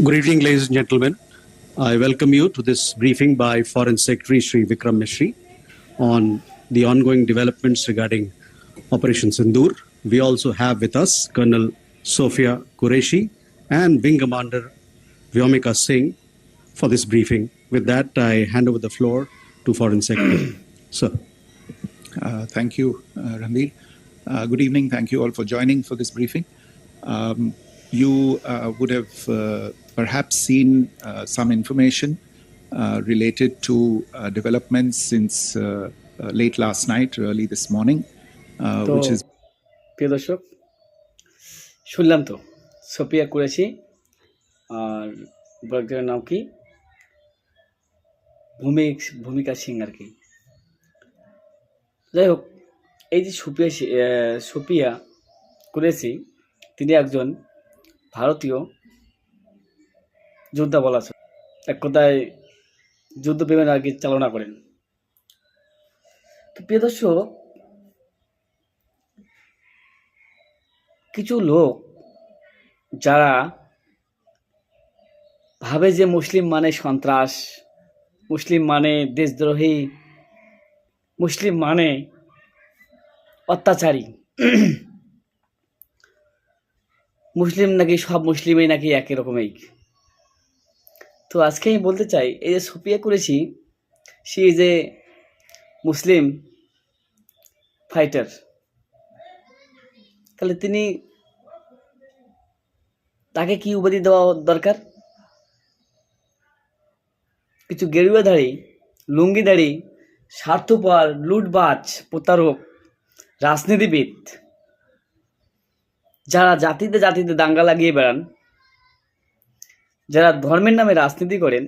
Good evening, ladies and gentlemen. I welcome you to this briefing by Foreign Secretary Sri Vikram Mishri on the ongoing developments regarding Operation Sindoor. We also have with us Colonel Sophia Qureshi and Wing Commander Vyomika Singh for this briefing. With that, I hand over the floor to Foreign Secretary. Sir. Thank you, Ranbir. Good evening. Thank you all for joining for this briefing. You would have perhaps seen some information related to developments since late last night, early this morning, which is... প্রিয় দর্শক, শুনলাম তো Sophia Qureshi আর ব্লগের নাম কি ভূমিকা সিং আর কি। যাই হোক, এই যে সোফিয়া কুরেশি, তিনি একজন ভারতীয় যোদ্ধা বলা চলে, এক কথায় যুদ্ধ বিমান আর কি চালনা করেন। তো প্রিয় দর্শক, কিছু লোক যারা ভাবে যে মুসলিম মানে সন্ত্রাস, মুসলিম মানে দেশদ্রোহী, মুসলিম মানে অত্যাচারী, মুসলিম নাকি সব মুসলিমই নাকি একই রকমই। তো আজকে আমি বলতে চাই, এই যে সোফিয়া কুরেশি, সে যে মুসলিম ফাইটার, তাহলে তাকে কি উপাধি দেওয়া দরকার? কিছু গেরুয়াধারী, লুঙ্গিধারী, স্বার্থপর, লুটবাজ, প্রতারক, রাজনীতিবিদ, যারা জাতিতে জাতিতে দাঙ্গা লাগিয়ে বেড়ান, যারা ধর্মের নামে রাজনীতি করেন,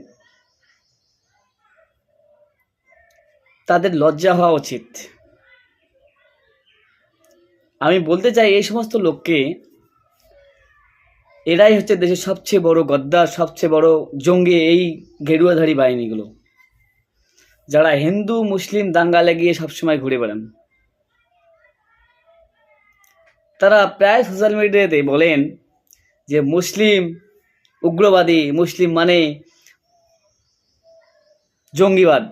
তাদের লজ্জা হওয়া উচিত। আমি বলতে চাই, এই সমস্ত লোককে, এরাই হচ্ছে দেশের সবচেয়ে বড় গদ্দার, সবচেয়ে বড় জঙ্গি, এই গেরুয়াধারী বাহিনীগুলো, যারা হিন্দু মুসলিম দাঙ্গা লাগিয়ে সবসময় ঘুরে বেড়ান। তারা প্রায় সোশ্যাল মিডিয়াতে বলেন যে মুসলিম উগ্রবাদী, মুসলিম মানে জঙ্গিবাদ।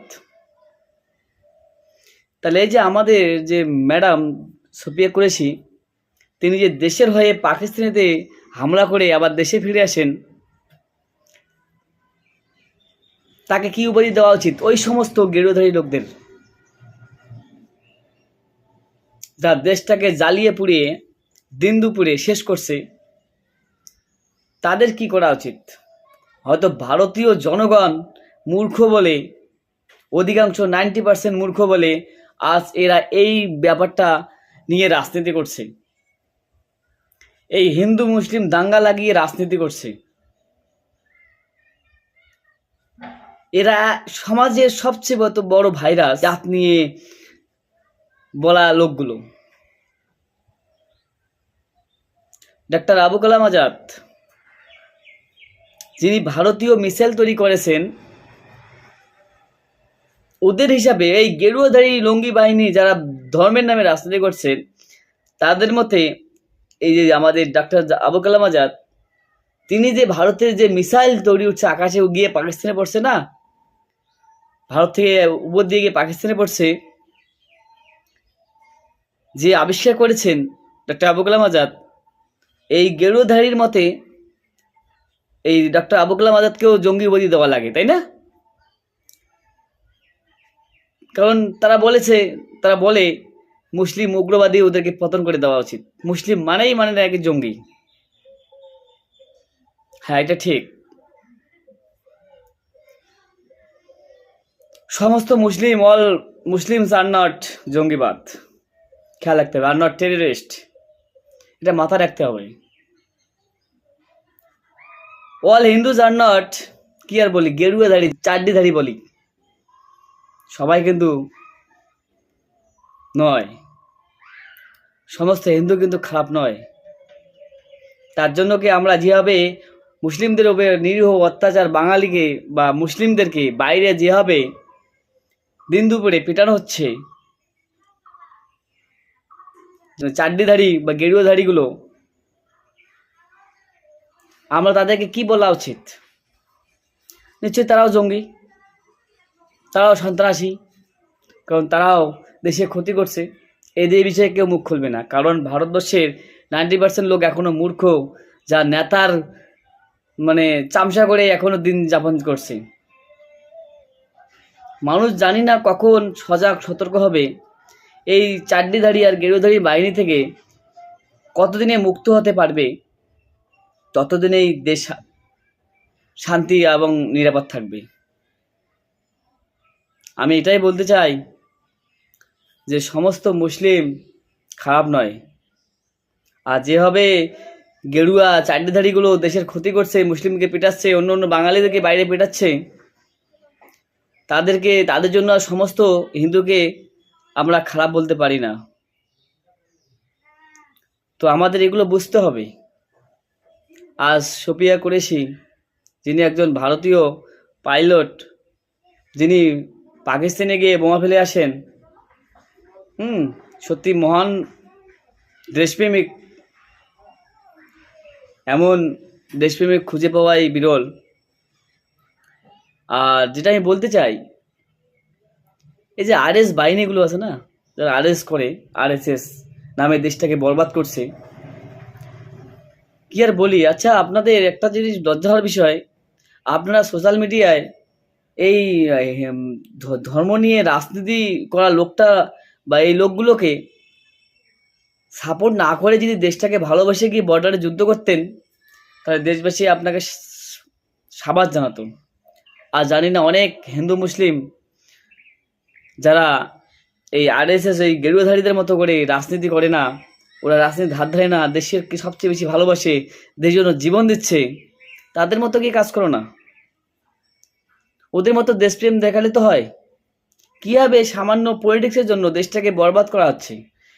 তাহলে এই যে আমাদের যে ম্যাডাম সোফিয়া কুরেশি, তিনি যে দেশের হয়ে পাকিস্তানেতে হামলা করে আবার দেশে ফিরে আসেন, তাকে কি উপাধি দেওয়া উচিত? ওই সমস্ত গেরুয়াধারী লোকদের, যারা দেশটাকে জ্বালিয়ে পুড়িয়ে দিন দুপুরে শেষ করছে, তাদের কি করা উচিত? হয়তো ভারতীয় জনগণ মূর্খ বলে, অধিকাংশ 90% মূর্খ বলে আজ এরা এই ব্যাপারটা নিয়ে রাজনীতি করছে, এই হিন্দু মুসলিম দাঙ্গা লাগিয়ে রাজনীতি করছে। এরা সমাজের সবচেয়ে বড় ভাইরাস, জাত নিয়ে বলা লোকগুলো। ডাক্তার আবু কালাম আজাদ, যিনি ভারতীয় মিসাইল তৈরি করেছেন, ওদের হিসাবে এই গেরুয়াধারী লঙ্গি বাহিনী যারা ধর্মের নামে রাজনীতি করছেন, তাদের মতে এই যে আমাদের ডাক্তার আবু কালাম আজাদ, তিনি যে ভারতের যে মিসাইল তৈরি হচ্ছে, আকাশে গিয়ে পাকিস্তানে পড়ছে না, ভারত থেকে উপর দিয়ে গিয়ে পাকিস্তানে পড়ছে, যে আবিষ্কার করেছেন ডাক্তার আবু কালাম আজাদ, এই গেরুয়াধারীর মতে এই ডাক্তার আবু কালাম আজাদকেও জঙ্গি উপাধি দেওয়া লাগে, তাই না? কারণ তারা বলে মুসলিম উগ্রবাদী, ওদেরকে পতন করে দেওয়া উচিত। মুসলিম মানেই মানে না একই জঙ্গি। হ্যাঁ, এটা ঠিক। সমস্ত অল মুসলিমস আর নট জঙ্গিবাদ, খেয়াল রাখতে হবে, আর নট টেররিস্ট, এটা মাথায় রাখতে হবে। অল হিন্দুজ আর নট, কি আর বলি, গেরুয়াধারী, চাড্ডিধারী বলি, সবাই কিন্তু নয়। সমস্ত হিন্দু কিন্তু খারাপ নয়। তার জন্য কি আমরা যেভাবে মুসলিমদের উপরে নিরীহ অত্যাচার, বাঙালিকে বা মুসলিমদেরকে বাইরে যেভাবে দিন দুপুরে পেটানো হচ্ছে, চাড্ডিধারী বা গেরুয়াধারীগুলো আমরা তাদেরকে কি বলা উচিত? নিশ্চয়ই তারাও জঙ্গি, তারাও সন্ত্রাসী, কারণ তারাও দেশে ক্ষতি করছে। এদের বিষয়ে কেউ মুখ খুলবে না, কারণ ভারতবর্ষের 90% লোক এখনো মূর্খ, যা নেতার মানে চামচা করে এখনো দিন যাপন করছে। মানুষ জানি না কখন সজাগ সতর্ক হবে। এই চাড্ডিধারী আর গেরুধারী বাহিনী থেকে কতদিনে মুক্ত হতে পারবে, ততদিনেই দেশ শান্তি এবং নিরাপদ থাকবে। আমি এটাই বলতে চাই যে সমস্ত মুসলিম খারাপ নয়, আর যেভাবে গেরুয়া চাড্ডিধারীগুলো দেশের ক্ষতি করছে, মুসলিমকে পেটাচ্ছে, অন্য অন্য বাঙালিদেরকে বাইরে পেটাচ্ছে, তাদের জন্য সমস্ত হিন্দুকে আমরা খারাপ বলতে পারি না। তো আমাদের এগুলো বুঝতে হবে। আজ সোফিয়া কুরেশি, যিনি একজন ভারতীয় পাইলট, যিনি পাকিস্তানে গিয়ে বোমা ফেলে আসেন, সত্যি মহান দেশপ্রেমিক। এমন দেশপ্রেমিক খুঁজে পাওয়াই বিরল। আর যেটা আমি বলতে চাই, এই যে আরএস বাহিনীগুলো আছে না, যারা আরএস করে, আরএসএস নামে দেশটাকে বরবাদ করছে, কি আর বলি। আচ্ছা, আপনাদের একটা জিনিস লজ্জা হওয়ার বিষয়, আপনারা সোশ্যাল মিডিয়ায় এই ধর্ম নিয়ে রাজনীতি করা লোকটা বা এই লোকগুলোকে সাপোর্ট না করে যদি দেশটাকে ভালোবেসে গিয়ে বর্ডারে যুদ্ধ করতেন, তাহলে দেশবাসী আপনাকে সাবাস জানাতো। আর জানি না অনেক হিন্দু মুসলিম যারা এই আরএসএস এই গেরুয়াধারীদের মতো করে রাজনীতি করে না, ওরা রাজনীতি ধার ধারে না, দেশের সবচেয়ে বেশি ভালোবাসে, দেশের জন্য জীবন দিচ্ছে, তাদের মতো কি কাজ করো না? ওদের মতো দেশপ্রেম দেখালে তো হয়। কীভাবে সামান্য পলিটিক্সের জন্য দেশটাকে বরবাদ করা হচ্ছে,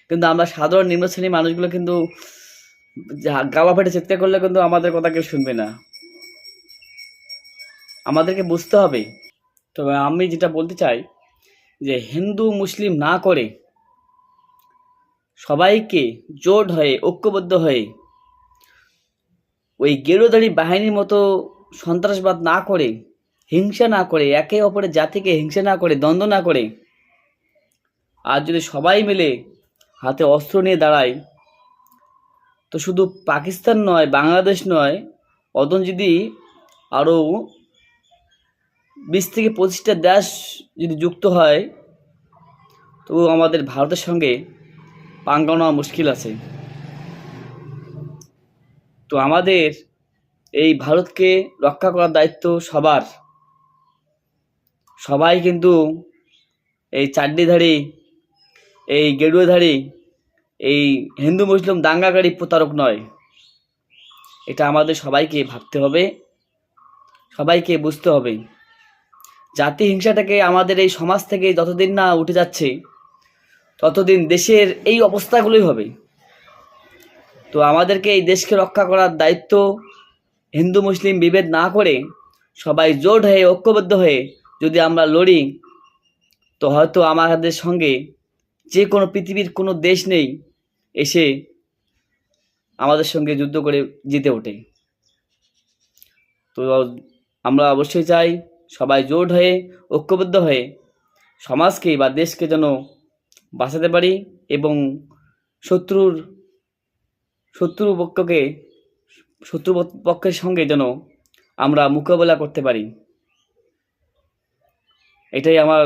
কিন্তু আমরা সাধারণ নিম্ন শ্রেণীর মানুষগুলো কিন্তু গাওয়া ফেটে চিৎকার করলে কিন্তু আমাদের কথা কেউ শুনবে না। আমাদেরকে বুঝতে হবে। তবে আমি যেটা বলতে চাই যে হিন্দু মুসলিম না করে সবাইকে জোট হয়ে ঐক্যবদ্ধ হয়ে ওই গেরুয়াধারী বাহিনীর মতো সন্ত্রাসবাদ না করে, হিংসা না করে, একে অপরের জাতিকে হিংসা না করে, দ্বন্দ্ব না করে, আর যদি সবাই মিলে হাতে অস্ত্র নিয়ে দাঁড়ায়, তো শুধু পাকিস্তান নয়, বাংলাদেশ নয়, অদন যদি আরও 20 থেকে 25টা দেশ যদি যুক্ত হয়, তো আমাদের ভারতের সঙ্গে পাঙ্গা নেওয়া মুশকিল আছে। তো আমাদের এই ভারতকে রক্ষা করার দায়িত্ব সবার। সবাই কিন্তু এই চাড্ডিধারী, এই গেরুয়াধারী, এই হিন্দু মুসলিম দাঙ্গাকারী প্রতারক নয়। এটা আমাদের সবাইকে ভাবতে হবে, সবাইকে বুঝতে হবে। জাতি হিংসাটাকে আমাদের এই সমাজ থেকে যতদিন না উঠে যাচ্ছে, ততদিন দেশের এই অবস্থাগুলোই হবে। তো আমাদেরকে এই দেশকে রক্ষা করার দায়িত্ব হিন্দু মুসলিম বিভেদ না করে সবাই জোট হয়ে ঐক্যবদ্ধ হয়ে যদি আমরা লড়ি, তো হয়তো আমাদের সঙ্গে যে কোনো পৃথিবীর কোনো দেশ নেই এসে আমাদের সঙ্গে যুদ্ধ করে জিতে ওঠে। তো আমরা অবশ্যই চাই সবাই জোট হয়ে ঐক্যবদ্ধ হয়ে সমাজকে বা দেশকে যেন বাঁচাতে পারি, এবং শত্রু পক্ষের সঙ্গে যেন আমরা মোকাবেলা করতে পারি। এটাই আমার